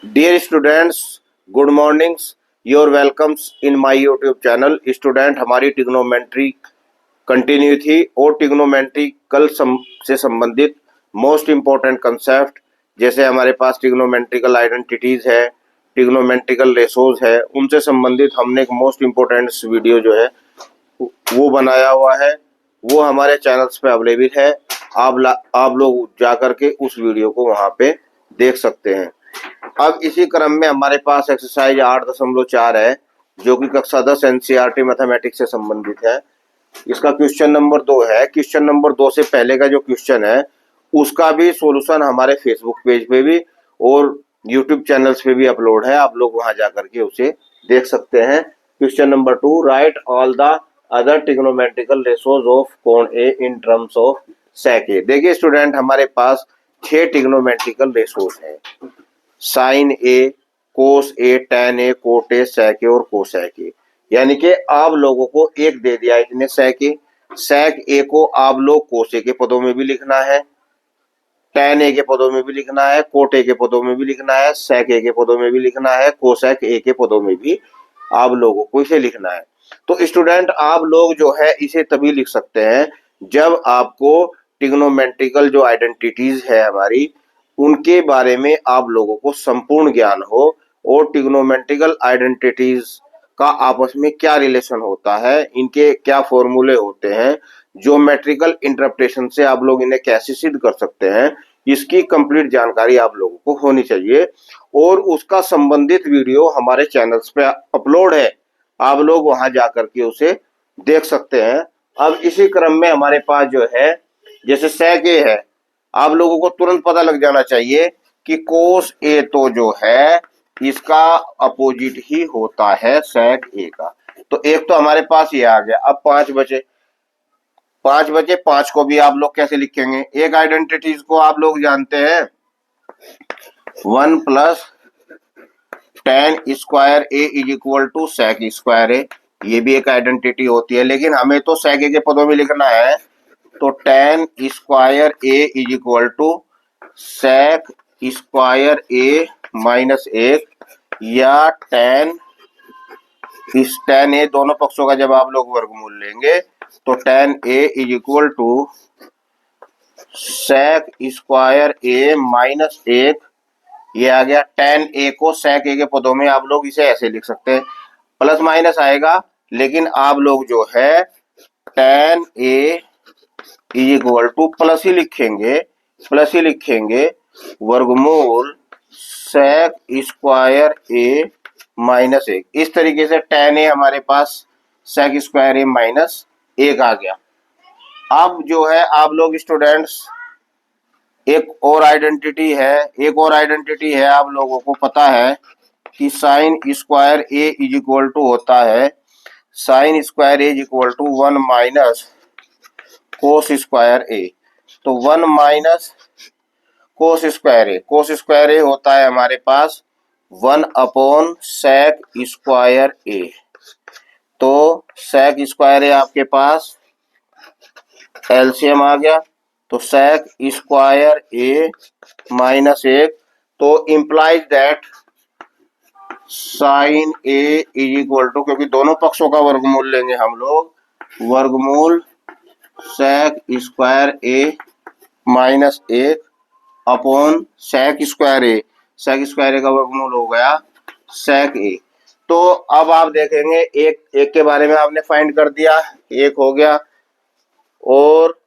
Dear students, good mornings. Your welcomes in my YouTube channel. Student हमारी trigonometry continue थी और trigonometrical से संबंधित मोस्ट इम्पोर्टेंट कंसेप्ट जैसे हमारे पास ट्रिग्नोमेट्रिकल आइडेंटिटीज है, ट्रिग्नोमेट्रिकल रेशोज है, उनसे संबंधित हमने एक मोस्ट इम्पोर्टेंट वीडियो जो है वो बनाया हुआ है। वो हमारे चैनल्स पे अवेलेबल है। आप लोग जा करके उस वीडियो को वहाँ पे देख सकते हैं। अब इसी क्रम में हमारे पास एक्सरसाइज 8.4 है जो कि कक्षा 10 एनसीईआरटी मैथमेटिक्स से संबंधित है। इसका क्वेश्चन नंबर 2 है। क्वेश्चन नंबर 2 से पहले का जो क्वेश्चन है उसका भी सॉल्यूशन हमारे फेसबुक पेज पे भी और यूट्यूब चैनल्स पे भी अपलोड है। आप लोग वहां जाकर के उसे देख सकते हैं। Question number 2, right all the other trigonometrical ratios of कोण ए इन टर्म्स ऑफ सेक ए। देखिए स्टूडेंट, हमारे पास 6 ट्रिग्नोमेट्रिकल रेशोज हैं। Sine A, cos A, tan A, cot A, sec A और कोसेक ए। यानी कि आप लोगों को एक दे दिया इसने सेक ए। सेक ए को आप लोग कोस ए के पदों में भी लिखना है, टेन ए के पदों में भी लिखना है, कोट ए के पदों में भी लिखना है, सेक ए के पदों में भी लिखना है, कोसेक ए के पदों में भी आप लोगों को इसे लिखना है। तो स्टूडेंट, आप लोग जो है इसे तभी लिख सकते हैं जब आपको ट्रिग्नोमेट्रिकल जो आइडेंटिटीज है हमारी उनके बारे में आप लोगों को संपूर्ण ज्ञान हो और ट्रिग्नोमेट्रिकल आइडेंटिटीज का आपस में क्या रिलेशन होता है, इनके क्या फॉर्मूले होते हैं, ज्योमेट्रिकल इंटरप्रिटेशन से आप लोग इन्हें कैसे सिद्ध कर सकते हैं, इसकी कंप्लीट जानकारी आप लोगों को होनी चाहिए। और उसका संबंधित वीडियो हमारे चैनल्स पे अपलोड है, आप लोग वहां जाकर के उसे देख सकते हैं। अब इसी क्रम में हमारे पास जो है जैसे सेक ए है, आप लोगों को तुरंत पता लग जाना चाहिए कि कोस ए तो जो है इसका अपोजिट ही होता है सेक ए का। तो एक तो हमारे पास ये आ गया। अब 5 बचे, 5 को भी आप लोग कैसे लिखेंगे? एक आइडेंटिटीज को आप लोग जानते हैं 1 plus tan square A is equal to sec square A. ये भी एक आइडेंटिटी होती है, लेकिन हमें तो सेक ए के पदों में लिखना है। तो tan square A is equal to sec square A minus 1 या टेन ए, दोनों पक्षों का जब आप लोग वर्गमूल लेंगे तो tan A is equal to sec square A minus 1, ये आ गया। टेन ए को सेक ए के पदों में आप लोग इसे ऐसे लिख सकते हैं, प्लस माइनस आएगा, लेकिन आप लोग जो है tan A is equal to plus ही लिखेंगे वर्गमूल सेक स्क्वायर ए माइनस 1। इस तरीके से टेन ए हमारे पास सेक स्क्वायर ए माइनस 1 आ गया। अब जो है आप लोग स्टूडेंट्स एक और आइडेंटिटी है, आप लोगों को पता है कि sine square A is equal to होता है sine square A is equal to 1 minus cos square A. तो 1 माइनस कोस स्क्वायर ए होता है हमारे पास 1 अपॉन सेक स्क्वायर ए। तो सेक स्क्वायर ए आपके पास एलसीएम आ गया, तो सेक स्क्वायर ए माइनस 1। तो implies that sine A is equal to, क्योंकि दोनों पक्षों का वर्गमूल लेंगे हम लोग, वर्गमूल sec square A minus 1 upon sec square A का वर्गमूल हो गया सेक ए। तो अब आप देखेंगे एक के बारे में आपने फाइंड कर दिया, 1 हो गया और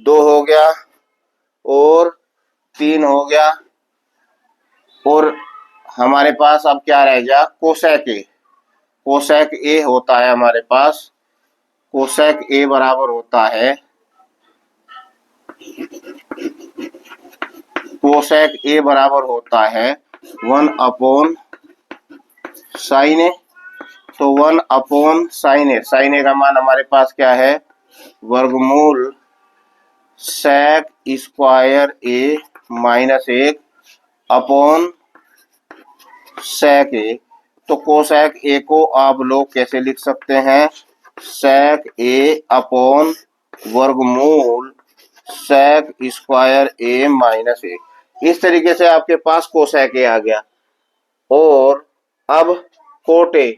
2 हो गया और 3 हो गया, और हमारे पास अब क्या रह गया? कोसेक ए होता है हमारे पास। कोसेक ए बराबर होता है कोसेक ए बराबर होता है 1 अपॉन साइन ए। तो 1 अपॉन साइन ए का मान हमारे पास क्या है? वर्गमूल sec square A minus 1 upon सेक ए। तो कोसेक ए को आप लोग कैसे लिख सकते हैं? सेक ए अपॉन वर्गमूल सेक स्क्वायर ए माइनस 1। इस तरीके से आपके पास कोसेक ए आ गया। और अब कोट ए,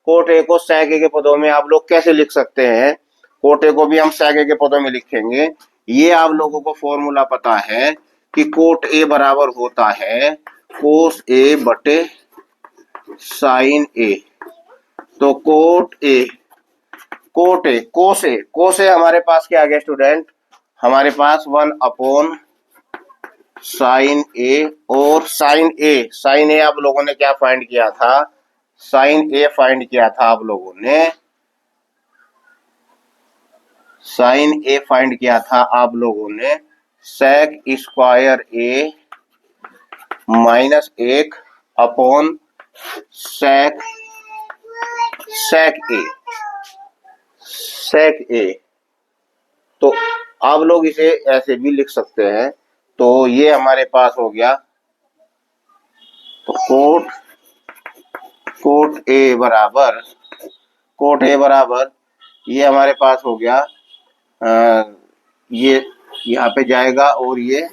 कोट ए को sec a के पदों में आप लोग कैसे लिख सकते हैं? कोट ए को भी हम sec a के पदों में लिखेंगे। ये आप लोगों को फॉर्मूला पता है कि कोट ए बराबर होता है कोस ए बटे साइन ए। तो कोट ए, कोस ए हमारे पास क्या आ गया स्टूडेंट? हमारे पास 1 अपॉन साइन ए। और साइन ए आप लोगों ने क्या फाइंड किया था? साइन ए फाइंड किया था आप लोगों ने, साइन ए फाइंड किया था आप लोगों ने सेक स्क्वायर ए माइनस 1 अपॉन सेक सेक ए। तो आप लोग इसे ऐसे भी लिख सकते हैं। तो ये हमारे पास हो गया, तो कोट ए बराबर ये हमारे पास हो गया, ये यहाँ पे जाएगा और ये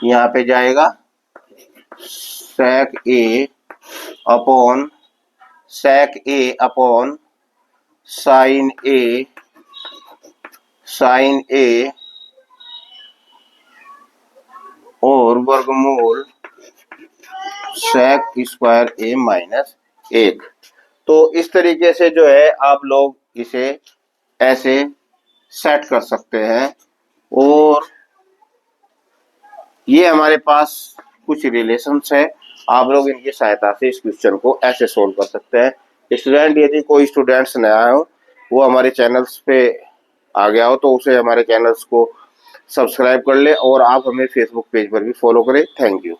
यहाँ पे जाएगा सेक ए अपॉन साइन ए और वर्गमूल सेक स्क्वायर ए माइनस 1। तो इस तरीके से जो है आप लोग इसे ऐसे सेट कर सकते हैं। और ये हमारे पास कुछ रिलेशंस है, आप लोग इनकी सहायता से इस क्वेश्चन को ऐसे सोल्व कर सकते हैं। स्टूडेंट, यदि कोई स्टूडेंट्स नया हो, वो हमारे चैनल्स पे आ गया हो, तो उसे हमारे चैनल्स को सब्सक्राइब कर ले और आप हमें फेसबुक पेज पर भी फॉलो करें। Thank you.